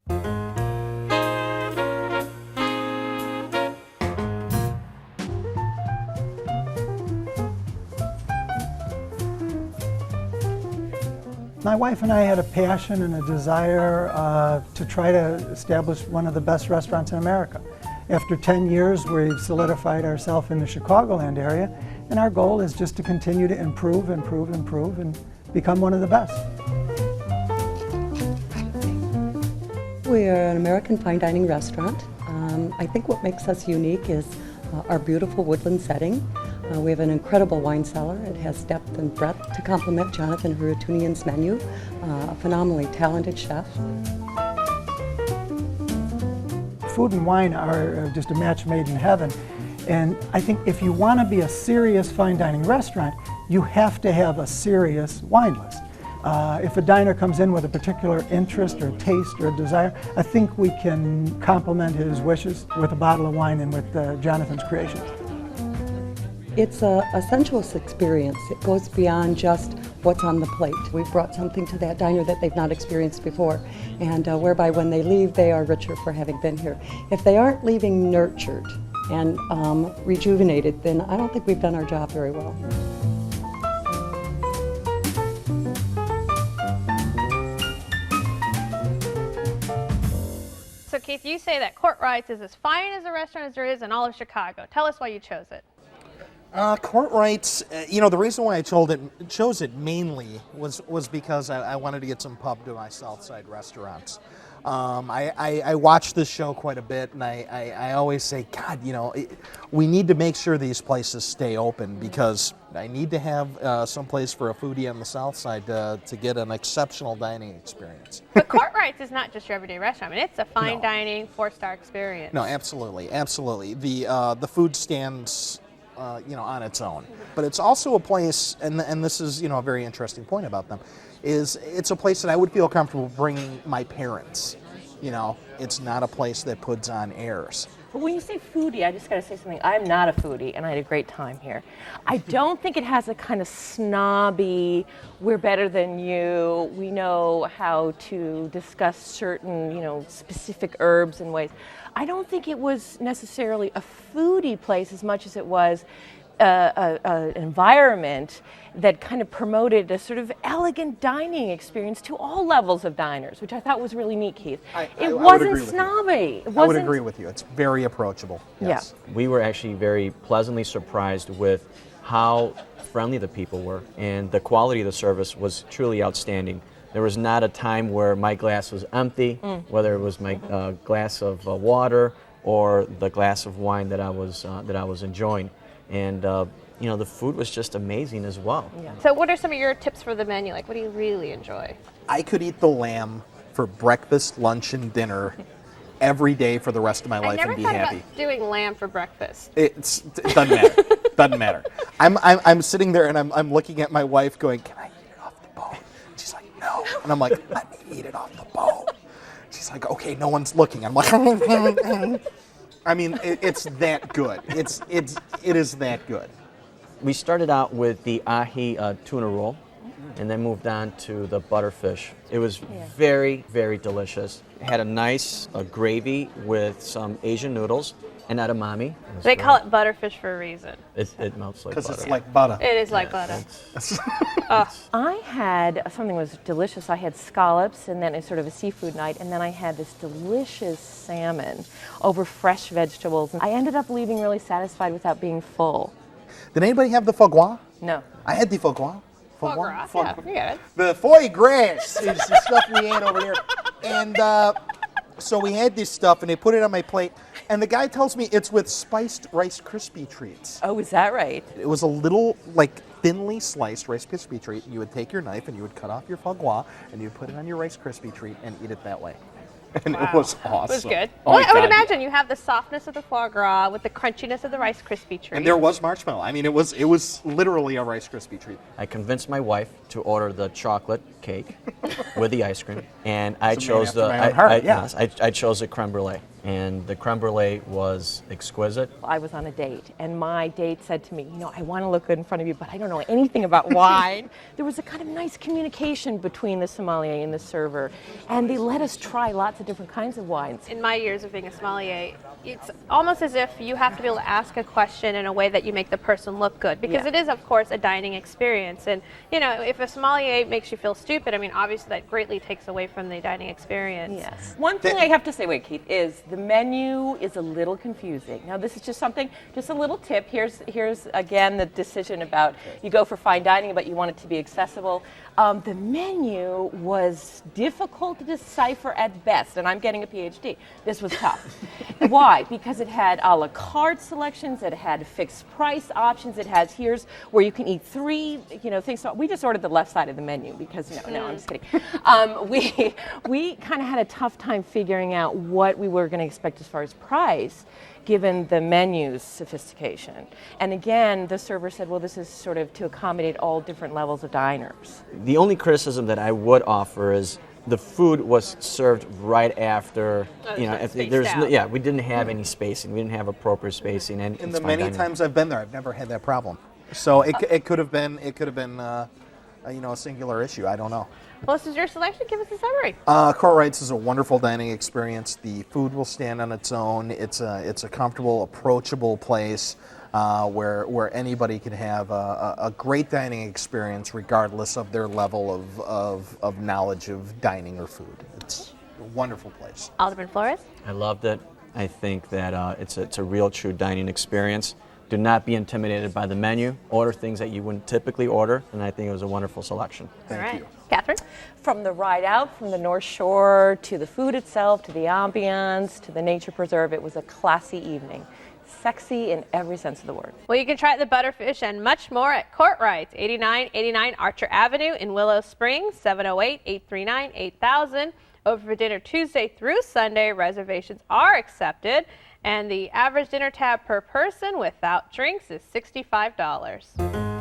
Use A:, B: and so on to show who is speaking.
A: My wife and I had a passion and a desire to try to establish one of the best restaurants in America. After 10 years, we've solidified ourselves in the Chicagoland area, and our goal is just to continue to improve, and become one of the best.
B: We are an American fine dining restaurant. I think what makes us unique is our beautiful woodland setting. We have an incredible wine cellar. It has depth and breadth to complement Jonathan Harutunian's menu, a phenomenally talented chef.
A: Food and wine are just a match made in heaven. And I think if you want to be a serious fine dining restaurant, you have to have a serious wine list. If a diner comes in with a particular interest or taste or desire, I think we can complement his wishes with a bottle of wine and with Jonathan's creations.
B: It's a sensuous experience. It goes beyond just what's on the plate. We've brought something to that diner that they've not experienced before, and whereby when they leave, they are richer for having been here. If they aren't leaving nurtured and rejuvenated, then I don't think we've done our job very well.
C: So Keith, you say that Courtright is as fine as a restaurant as there is in all of Chicago. Tell us why you chose it.
D: Courtright's, the reason why I chose it mainly was because I wanted to get some pub to my South Side restaurants. I watch this show quite a bit, and I always say, God, we need to make sure these places stay open, because I need to have some place for a foodie on the South Side to get an exceptional dining experience.
C: But Courtright's is not just your everyday restaurant. I mean, it's a fine dining, 4-star experience.
D: No, absolutely. The food stands on its own. But it's also a place, and this is, a very interesting point about them, is it's a place that I would feel comfortable bringing my parents. It's not a place that puts on airs.
E: But when you say foodie, I just got to say something. I'm not a foodie, and I had a great time here. I don't think it has a kind of snobby, we're better than you, we know how to discuss certain, specific herbs and ways. I don't think it was necessarily a foodie place as much as it was an environment that kind of promoted a sort of elegant dining experience to all levels of diners, which I thought was really neat, Keith. It wasn't snobby.
D: I would agree with you. It's very approachable. Yes.
F: Yeah. We were actually very pleasantly surprised with how friendly the people were, and the quality of the service was truly outstanding. There was not a time where my glass was empty, whether it was my glass of water or the glass of wine that I was enjoying, and the food was just amazing as well.
C: Yeah. So, what are some of your tips for the menu? Like, what do you really enjoy?
D: I could eat the lamb for breakfast, lunch, and dinner every day for the rest of my life and be happy.
C: I never thought about doing lamb for breakfast.
D: It doesn't matter. Doesn't matter. I'm sitting there and I'm looking at my wife, going, "Can I eat it off the bone?" She's like, "No," and I'm like, "Let me eat it off the bone." She's like, "Okay, no one's looking." I'm like, I mean, it's that good. It is that good.
F: We started out with the ahi tuna roll, and then moved on to the butterfish. It was very, very delicious. It had a nice gravy with some Asian noodles and edamame.
C: They call it butterfish for a reason.
F: It melts like butter.
D: Because it's like butter.
C: It is like butter.
E: I had something that was delicious. I had scallops, and then a sort of a seafood night, and then I had this delicious salmon over fresh vegetables. I ended up leaving really satisfied without being full.
D: Did anybody have the foie gras?
E: No.
D: I had the foie gras.
C: Foie gras, yeah, forget it.
D: The foie gras is the stuff we ate over here. And so we had this stuff, and they put it on my plate, and the guy tells me it's with spiced Rice Krispie treats.
E: Oh, is that right?
D: It was a little, thinly sliced Rice Krispie treat. You would take your knife, and you would cut off your foie gras, and you would put it on your Rice Krispie treat and eat it that way. And it was awesome.
C: It was good.
D: Oh,
C: well, I would imagine you have the softness of the foie gras with the crunchiness of the Rice Krispie treat.
D: And there was marshmallow. I mean, it was literally a Rice Krispie treat.
F: I convinced my wife to order the chocolate cake with the ice cream, and I chose the creme brulee. and the creme brulee was exquisite.
E: I was on a date, and my date said to me, you know, I want to look good in front of you, but I don't know anything about wine. There was a kind of nice communication between the sommelier and the server, and they let us try lots of different kinds of wines.
C: In my years of being a sommelier, it's almost as if you have to be able to ask a question in a way that you make the person look good, because it is, of course, a dining experience. And, you know, if a sommelier makes you feel stupid, I mean, obviously that greatly takes away from the dining experience.
E: Yes. One thing I have to say, wait, Keith, is the menu is a little confusing. Now, this is just something, just a little tip. Here's again the decision about you go for fine dining, but you want it to be accessible. The menu was difficult to decipher at best, and I'm getting a PhD. This was tough. Why? Because it had a la carte selections, it had fixed price options, it has here's where you can eat 3, you know, things. So we just ordered the left side of the menu because no, I'm just kidding. We kind of had a tough time figuring out what we were going to expect as far as price, given the menu's sophistication. And again, the server said, well, this is sort of to accommodate all different levels of diners.
F: The only criticism that I would offer is the food was served right after, you know, if there's no, we didn't have any spacing. We didn't have appropriate spacing. And
D: In the many times I've been there, I've never had that problem. So it could have been you know, a singular issue. I don't know.
C: Well, this is your selection. Give us a summary.
D: Courtright's is a wonderful dining experience. The food will stand on its own. It's a comfortable, approachable place where anybody can have a great dining experience regardless of their level of knowledge of dining or food. It's a wonderful place.
C: Alderman Flores?
F: I loved it. I think that it's a real true dining experience. Do not be intimidated by the menu. Order things that you wouldn't typically order, and I think it was a wonderful selection.
D: Thank you.
C: Catherine?
E: From the ride out, from the North Shore, to the food itself, to the ambiance, to the nature preserve, it was a classy evening. Sexy in every sense of the word.
C: Well, you can try the butterfish and much more at Courtright, 8989 Archer Avenue in Willow Springs, 708-839-8000. Open for dinner Tuesday through Sunday. Reservations are accepted. And the average dinner tab per person without drinks is $65.